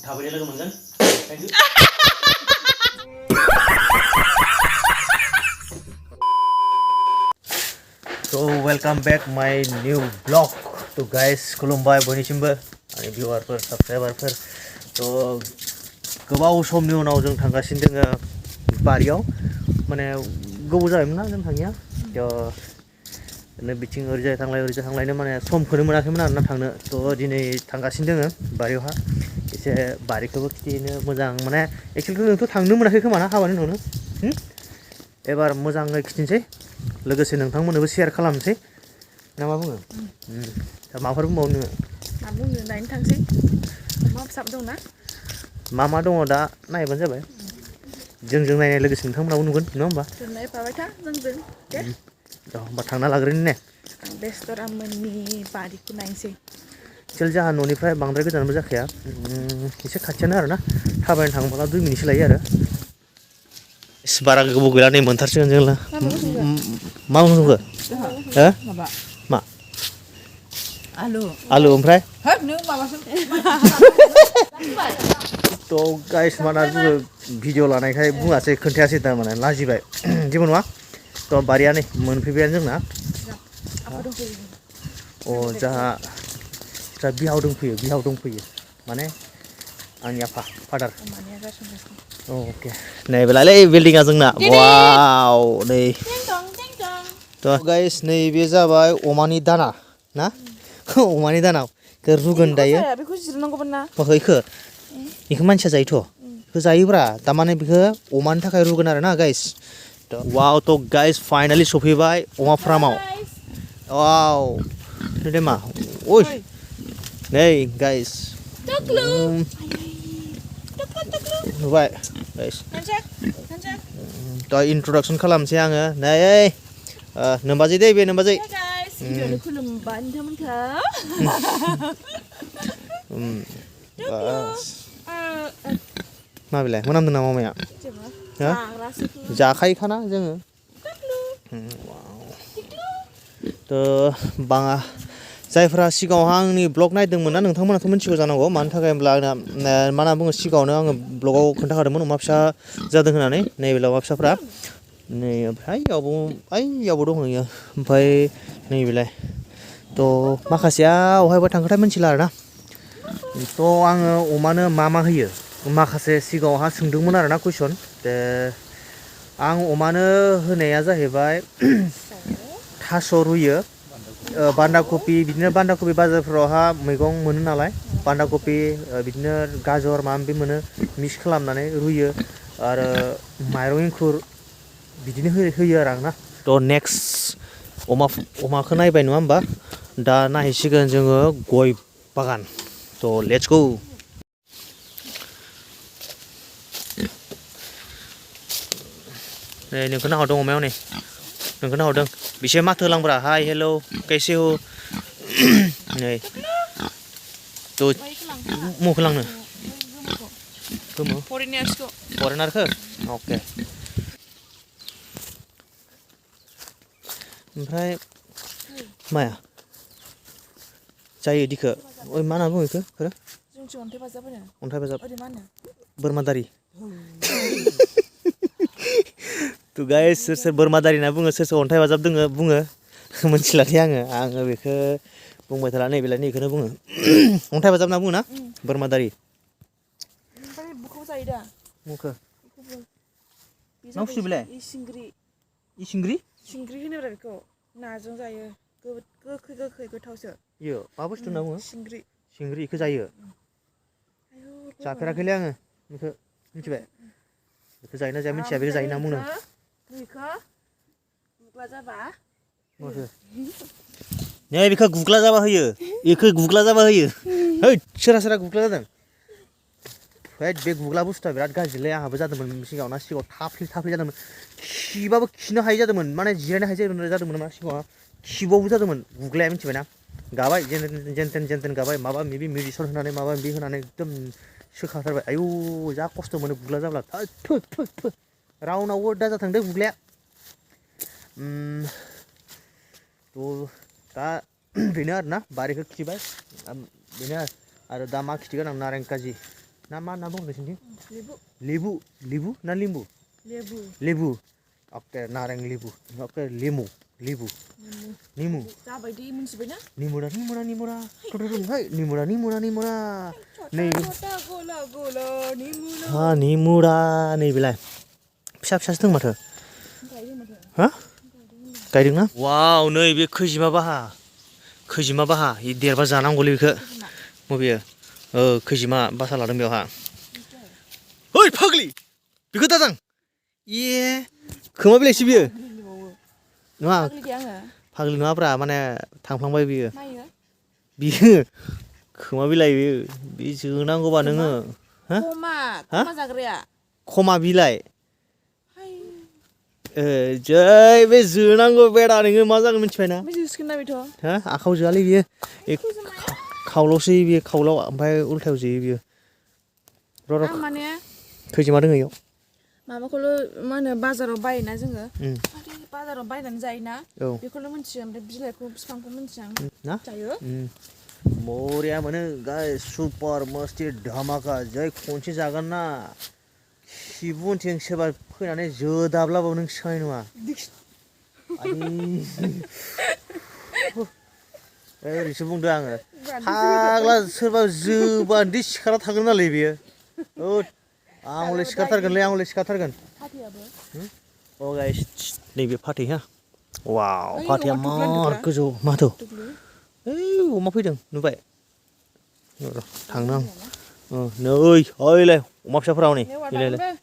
थाबैनो लोगो मोनगोन thank you So welcome back my new vlog to guys खुलुमबाय बयनिसिमबो आंनि भिउवारफोर साबस्क्राइबारफोर तो गोबाव समनि उनाव जों थांगासिनो दोङो बारियाव माने गोबाव जाबायमोन ना जों थाङिया बिथिं ओरैजाय थांलायनो माने समखौनो मोनाखैमोन आरोना थांनो तो दिनै थांगासिनो दोङो बारियावहा एसे बारिखौबो खिथिनो मोजां माने एक्चुअली नोंथ' थांनो मोनाखै खोमा ना हाबानि उनावनो एबार मोजाङै खिथिनोसै लोगोसे नोंथांमोननोबो शेयार खालामनोसै ना मा बुङो दा माबाफोर बुंबावो नोङो मा बुंनो नायनो थांसै मा फिसाब दं ना मा दङ दा नायबानो जाबाय जोंजों नायनाय लोगोसे नोंथांमोनाबो नुगोन नङा होमबा नायफाबाय था जोंजों दे होमबा थांना लाग्रोनि ने बेस्तरामोननि बारिखौ नायनोसै एक्चुअली जोंहा न'निफ्राय बांद्राय गोजानबो जाखाया एसे खाथियानो आरोना थाबायनो थांबोला 2 मिनिटसो लायो आरो बारा गोबाव गैला नै मोनथारसिगोन जों मा बुंखो हो माबा मा आलु ओमफ्राय हाब नों माबासो तो गाइस माना बुङो भिडिअ लानायखाय बुङासै खोन्थायासै थारमाने लाजिबाय जेबो नङा तो बारिया नै मोनफैबायानो जोंना अ जाहा बिहाव दंफैयो माने आंनि आफा फादार ओके नायबोलालै बिल्डिंआ जोंना वाव नै तो गाइस नैबे जाबाय अमानि दाना ना अमानि दाना रुगोन दायो बेखौ जिरनांगौमोन ना बेखौ मानसिया जायोथ' बेखौ जायोब्रा तारमाने बेखौ अमानि थाखाय रुगोन आरो ना गाइस वाव तो गाइस फाइनालि सफैबाय अमा फार्माव वाव दे मा ओइ नै गाइस नुबाय गाइस दा इन्ट्रडक्सन खालामसै आङो नै नोमबाजै दे बे नोमबाजै खुलुमबाय नोंथांमोनखौ माबिलाय मोनामदों नामा अमाया जाखायोखाना जोङो तो बाङा जायफ्रा सिगाङावहा आंनि ब्लग नायदोंमोन ना नोंथांमोनाथ' मिथिगौ जानांगौ मानि थाखाय होनब्ला आंना मा होनना बुङो सिगाङावनो आङो ब्लगाव खोन्थाखादोंमोन अमा फिसा जादों होननानै नैबेलाय अमा फिसाफ्रा नै ओमफ्राय आइयावबो दङ इयो ओमफ्राय नैबेलाय तो माखासेया अहायबा थांखोथाय मिथिला आरोना तो आङो अमानो मा होयो माखासे सिगाङावहा सोंदोंमोन आरोना कुइसन आं अमानो होनाया जाहैबाय थास' रुयो बान्दा कबि बिदिनो बान्दा कबि बाजारफोरावहा मैगं मोनो नालाय बान्दा कबि बिदिनो गाजर माबा माबि मोनो मिक्स खालामनानै रुयो आरो माइरं एंखुर बिदिनो होयो आरो आंना तो नेक्स्ट अमाखौ नायबाय नङा होमबा दा नायहैसिगोन जोङो गय बागान तो लेट्स गो नै नोंखौ नाहरदों अमायाव नै नोंखौ नाहरदों बिसे माथो होलांब्रा हाय हेलौ कैसे हो नै तो मुखौ लांनो गोमो फरेनारखौ अके ओमफ्राय माया जायो दिखौ ओइ मा होनना बुङो बेखौ अन्थाइ बाजाब बोरमादारि तो गाइस सोर बोरमादारि होनना बुङो सोर अन्थाइ बाजाब दोङो बुङो मिथिलालै आङो बेखौ बुंबाय थाला नैबेलाय नैखौनो बुङो अन्थाइ बाजाब होनना बुङो ना बोरमादारि मुखौ नावसुबिलाय सिंग्रि होनोब्रा बेखौ नाजों जायो गोखै गोथावसो इयो मा बुस्थु होनना बुङो सिंग्रि बेखौ जायो जाफेराखैलै आङो बेखौ मिथिबाय बेखौ जायोना जाया मिथिया बेखौ जायो ना बुंदों नै बेखौ गुग्ला जाबा होयो है सोरा गुग्ला जादों बे गुग्ला बुस्थुआ बिराद गाज्रिलै आंहाबो जादोंमोन सिगाङाव थाफ्लि जादोंमोन खिबाबो खिनो हायि जादोंमोन माने जिरायनो हायि जादोंमोन मा सिगाङाव खिबावबो जादोंमोन गुग्लाया मिथिबायना गाबाय जेनथेन गाबाय माबा माबि मेडिसिन होनानै माबा माबि होनानै एकदम सोखाथारबाय आयौ जा खस्थ' मोनो गुग्ला जाब्ला थु रावनावबो दा जाथों दे गुग्लाया तो दा बेनो आरोना बारिखौ खिथिबाय बेनो आरो दा मा खिथिगोन आं नारें काजि ना मा ना बुङो नोंसिनिथिं लेबु लेबु लेबु ना लिम्बु लेबु लेबु ओके नारें लेबु ओके लिमु लेबु निमु जाबायदि मिन्थिबायना निमुरा निमुरा निमुरा थुथुथुहाय निमुरा निमुरा निमुरा नै छोटा गोला गोला निमुरा हा निमुरा नै बेलाय फिसा फिसासो दं माथो गायदों माथो हा गायदोंना वाव नै बे खैजिमा बाहा इ देरबा जानांगौलै बेखौ बबेयो खैजिमा बासा लादों बेयावहा ओइ फाग्लि बेखौ दादां ए खोमा बिलाइसो बियो नङा फाग्लि दे आङो फाग्लि नङाब्रा माने थांफ्लांबाय बियो मायो बियो खोमा बिलाइ बियो बे जोनांगौबा नोङो हा खमा जाग्राया खमा बिलाइ हाय जै बे जोनांगौ बेदा नोङो मा जागोन मिथिबायना ओमफ्राय जोसिगोन ना बेथ' हा आखाव जोआलै बियो खावलावसो बियो खावलाव ओमफ्राय उल्थायाव जोयो बियो र' आं माने खैजिमा दङ इयाव माबाखौल' मा होनो बाजाराव बायोना जोङो उम बाजाराव बायनानै जायोना औ बेखौल' मिन्थियो ओमफ्राय बिलाइखौ बिफांखौ मिन्थिया आं ना जायो बरिया मोनो गाय सुपार मस्ति धामाका जै खनसे जागोन ना खिबुनथिं सोरबा फैनानै जोदाब्लाबो नों सिखांनाय नङा ओरैसो बुंदों आङो फाग्ला सोरबा जोबादि सिखारना थागोन नालाय बेयो आं हले सिखारथारगोनलै आं हले सिखारथारगोन अ गाइस नैबे फाथै हा वाव फाथैया मार गोजौ माथो ओइ अमा फैदों नुबाय र' थांनो आं नै ओइलाय अमा फिसाफोरा हनै फैलायलाय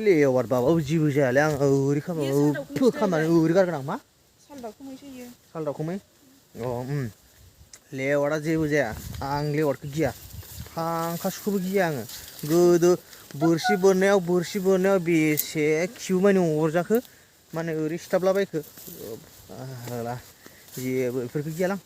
लेवार बाबाबो जेबो जायालै आं ओरै खालामनानै ओरै गारगोन आं मा साल दाउखुमै लेवारा जेबो जाया आं लेवारखौ गिया फांखासखौबो गिया आङो गोदो बोरसि बोननायाव बेसे खिबु मानि अरजाखो माने ओरै सिथाबलाबायखो जेबो बेफोरखौ गियालां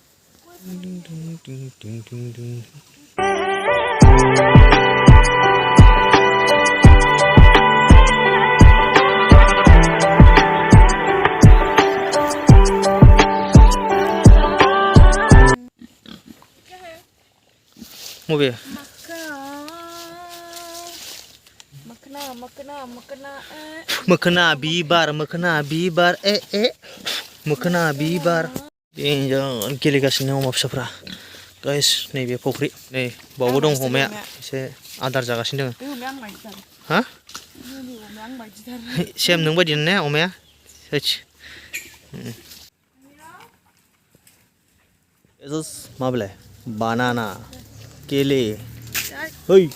बबे मोखोना बिबार मोखोना बिबार गेलेगासिनो अमा फिसाफ्रा गाइस नैबे फख्रि नै बावबो दं अमाया एसे आदार जागासिनो दङ हा सेम नों बायदिनो ने अमाया मा बेलाय बानाना केले ओइ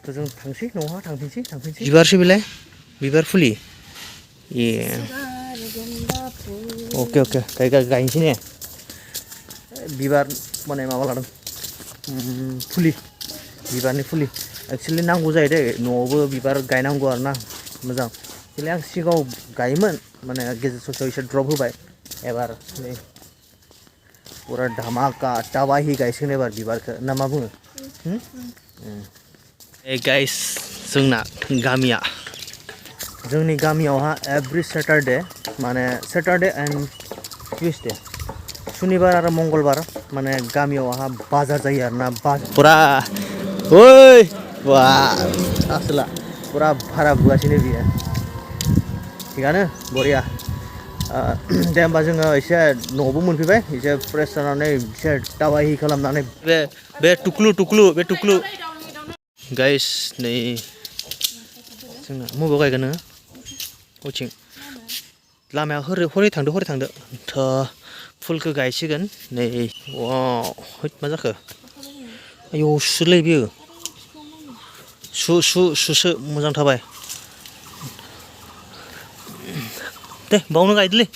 जों थांसै न'हा थांफिनसै बिबारसो बेलाय बिबार फुलि ए अके गायनोसै ने बिबार माने माबा लादों फुलि बिबारनि फुलि एक्सुवेलि नांगौ जायो दे न'आवबो बिबार गायनांगौ आरो ना मोजां एक्सुवेलि आं सिगाङाव गायोमोन माने गेजेर ससेयाव एसे ड्रप होबाय एबार नै पुरा धामाका टावाहि गायसिगोन एबार बिबारखौ ना मा बुङो गाइस जोंना गामिया जोंनि गामियावहा एभ्रि सेटारडे माने सेटारडे एन्ड टुइसडे सुनिबार आरो मंगलबार माने गामियावहा बाजार जायो आरोना पुरा ओइ वा आसोला पुरा भारा बुगासिनो बियो थिगानो बरिया दे होमबा जोङो एसे न'आवबो मोनफैबाय एसे फ्रेस जानानै एसे टावाहि खालामनानै बे टुक्लु गाइस नै जोंना मबाव गायगोन नोङो अथिं लामाया हरै थांदो फुलखौ गायसिगोन नै वाव मा जाखो आयौ सुलै बियो सुसो मोजां थाबाय दे बावनो गायदोलै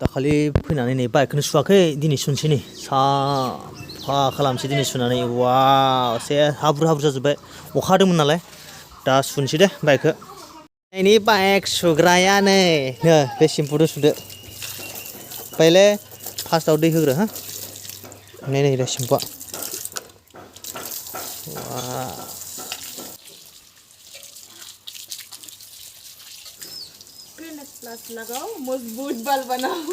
दाखालि फैनानै नै बाइकखौनो सुवाखै दिनै सुनोसै नै साफा खालामसै दिनै सुनानै वाव एसे हाब्रु जाजोब्बाय अखा हादोंमोन नालाय दा सुनोसै दे बाइकखौ ini baik sugraya nih. Nah, bे सेम्पुदो सुदो. Pele फार्स्टआव दै होग्रो हा. नै दा सेम्पुआ. Clinic Plus लगाओ मजबूत बाल बनाओ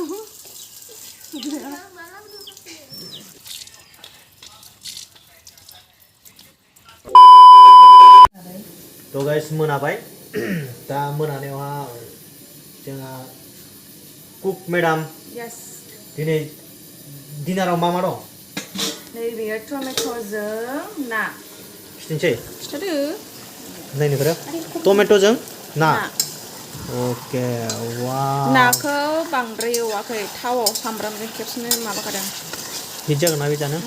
तो गाइस मोनाबाय दा मोनानायावहा जोंहा कुक मेडाम Yes दिनै डिनाराव मा दं नैबेयो टमेट'जों ना खिथानोसै खिथादो नायनोफोरा टमेट'जों ना ओके वाव नाखौ बांद्राय एवाखै थावआव सामब्रामजों खेबसेनो माबाखादों हिट जागोन ना बे जानो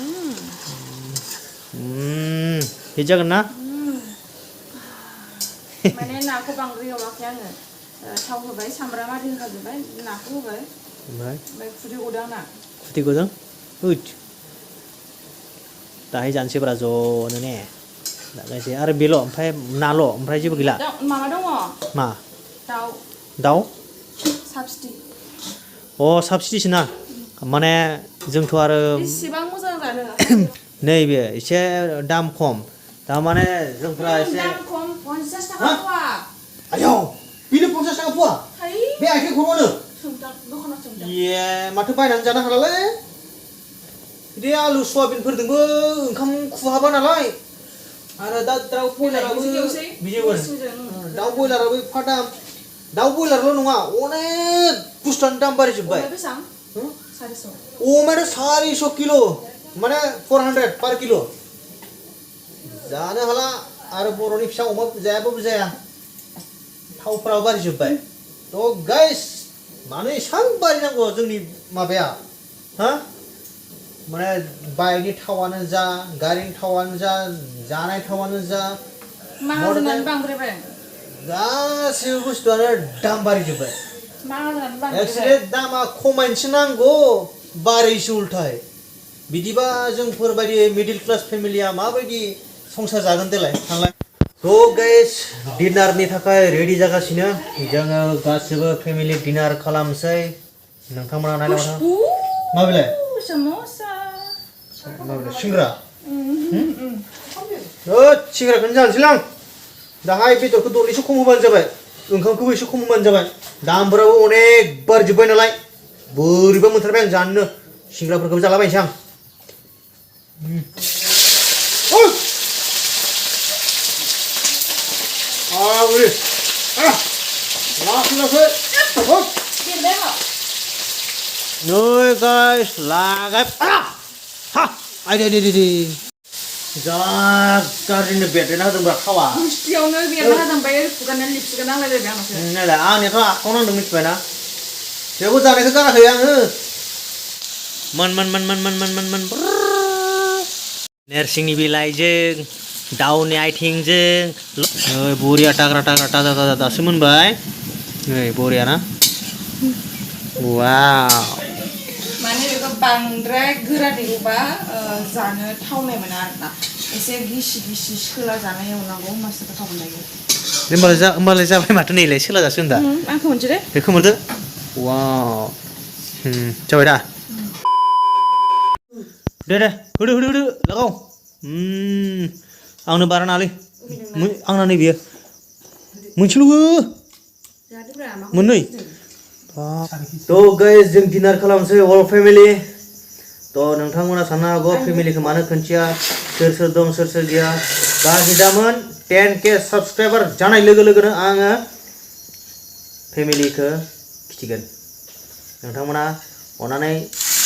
हिट जागोन ना माने नाखौ बांद्राय एवाखै आङो थाव होबाय सामब्राम आरि होखाजोब्बाय नाखौ होबाय ओमफ्राय खुदै गदों आंना खुदै गदों उइट दाहाय जानोसैब्रा ज'नो ने दागायसै आरो बेल' ओमफ्राय नाल' ओमफ्राय जेबो गैला माबा दङ मा दाउ दाउ साबसिडि अ साबसिडिसो ना माने जोंथ' आरो बेसेबां मोजां जानो नैबे एसे दाम खम थारमाने जोंफ्रा एसे दाम खम 50 थाखा फवा आयौ बेनो 50 थाखा फवा बे आथिं खर'नो सोंदां दखानाव सोंदां ए माथो बायनानै जानो हालालै बिदि आलु सयाबिनफोरजोंबो ओंखाम खुहाबा नालाय आरो दा दाउ बयलाराबो बिदिबो दाउ बयलाराबो एफा दाम दाउ बयलारल' नङा अनेक बुस्थुआनो दाम बारायजोब्बाय बेसेबां 400 अमायाथ' 400 किल' माने 400 पार किल' जानो हाला आरो बर'नि फिसा अमा जायाबाबो जाया थावफ्राबो बारायजोब्बाय थ' गाइस मानो एसां बारायनांगौ जोंनि माबाया हा माने बाइकनि थावानो जा गारिनि थावानो जा जानाय थावानो जा माहाजोनानो बांद्रायबाय गासिबो बुस्थुआनो दाम बारायजोब्बाय माहाजोनानो बांद्रायबाय एक्चुअली दामा खमायनोसो नांगौ बारायसो उल्थाय बिदिबा जोंफोरबायदि मिडिल क्लास फेमिलिया माबायदि संसार जागोन देलाय थांलाय थ' गाइस डिनारनि थाखाय रेडि जागासिनो जोङो गासिबो फेमिलि डिनार खालामसै नोंथांमोना नायलाय माबेलाय samosa माबेलाय सिंग्रा सिंग्राखौनो जानोसैलां दाहाय बेदरखौ दरनैसो खम होबानो जाबाय ओंखामखौबो एसे खम होबानो जाबाय दामफोराबो अनेक बारजोब्बाय नालाय बोरैबा मोनथारबाय आं जानोनो सिंग्राफोरखौबो जालाबायनोसै आं उरि लासै लासै नै गाइस लागाय हा आइदे दे दे दे जा गाज्रिनो बेरदेना होदोंब्रा थावा गुस्थियावनो बेरना होदोंबाय खुगानानै लिपस्टिकआ नांलायलायबाय आंनावसो नायलाय आंनियाथ' आखायाव नांदों मिथिबायना थेवबो जानायखौ गाराखै आङो मोन नेरसिंनि बिलाइजों दाउनि आथिंजों नै बरिया टाग्रा टाग्रा ताजा ताजा दासो मोनबाय नै बरिया ना वाव माने बेखौ बांद्राय गोरा देबा जानो थावनाय मोना आरोना एसे गिसि गिसि सोला जानाय एवनांगौ होमबासो गोथाव मोनलायो होमबालाय जाबाय माथो नैलाय सोला जासो होनदा आंखौ मोनसै दे बेखौ मोनदो वाव जाबाय दा दे होदो लागाव आंनो बारा नाङालै आंना नै बियो मोनसेल' हो मोननै थ' गाइस जों डिनार खालामसै अल फेमिलि थ' नोंथांमोना साननो हागौ फेमिलिखौ मानो खोन्थिया सोर सोर दं सोर सोर गैया गाज्रि दामोन 10K साबसक्राइबार जानाय लोगो लोगोनो आङो फेमिलिखौ खिथिगोन नोंथांमोना अननानै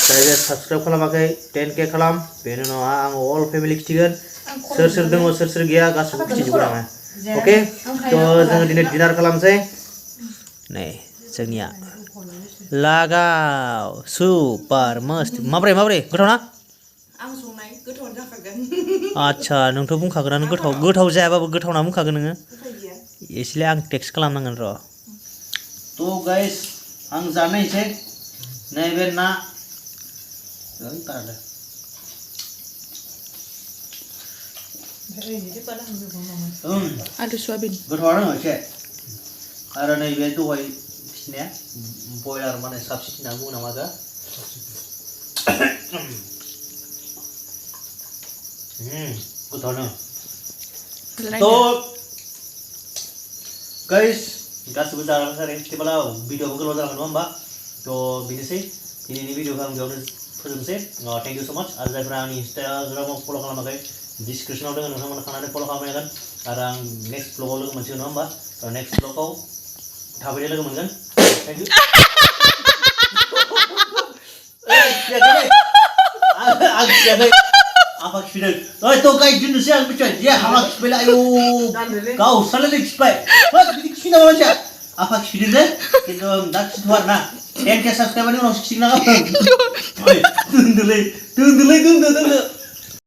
जाय जाय साबसक्राइब खालामाखै 10K खालाम बेनि उनावहा आं अल फेमिलि खिथिगोन सोर सोर दङ सोर सोर गैया गासैबो खिथिजोबगोन आङो अके थ' जोङो दिनै डिनार खालामसै नै जोंनिया लागाव सुपार मस्त माब्रै गोथाव ना आं संनाय गोथावानो जाखागोन आच्छा नोंथ' बुंखागोनानो गोथाव जायाबाबो गोथाव ना बुंखागोन नोङो एसेलाय आं टेक्स्ट खालामनांगोन र' थ' गाइस आं जानायसै नैबे ना आलु सयाबिन गोथावानो एसे आरो नैबे दहाय खिनाया बयलार माने साबसिन होनना बुङो नामा दा गोथावनो तो गाइस गासिबो जालांखारे बिदिब्ला भिडिअखौ गोलाव जालांगोन नङा होमबा तो बेनोसै दिनैनि भिडिअखौ आं बेयावनो फोजोबनोसै थेंक इउ सो माच आरो जायफ्रा आंनि इन्स्टाग्रामाव फल' खालामाखै डिसक्रिपसनाव दङ नोंथांमोना थांनानै फल' खालामनो हागोन आरो आं नेक्स्ट ब्लगाव लोगो मोनसिगोन नङा होमबा नेक्स्ट ब्लगाव थाबैनो लोगो मोनगोन थेंक इउ आं खियाखै apa kipidek? Oh itu guys jenis yang macam dia hamak kipila ayo kau salah lagi kipai. Wah ini kipina mana sih? Apa kipidek deh? Kita dah situar na. 10K subscriber ni orang sih nak apa? Tunggu dulu.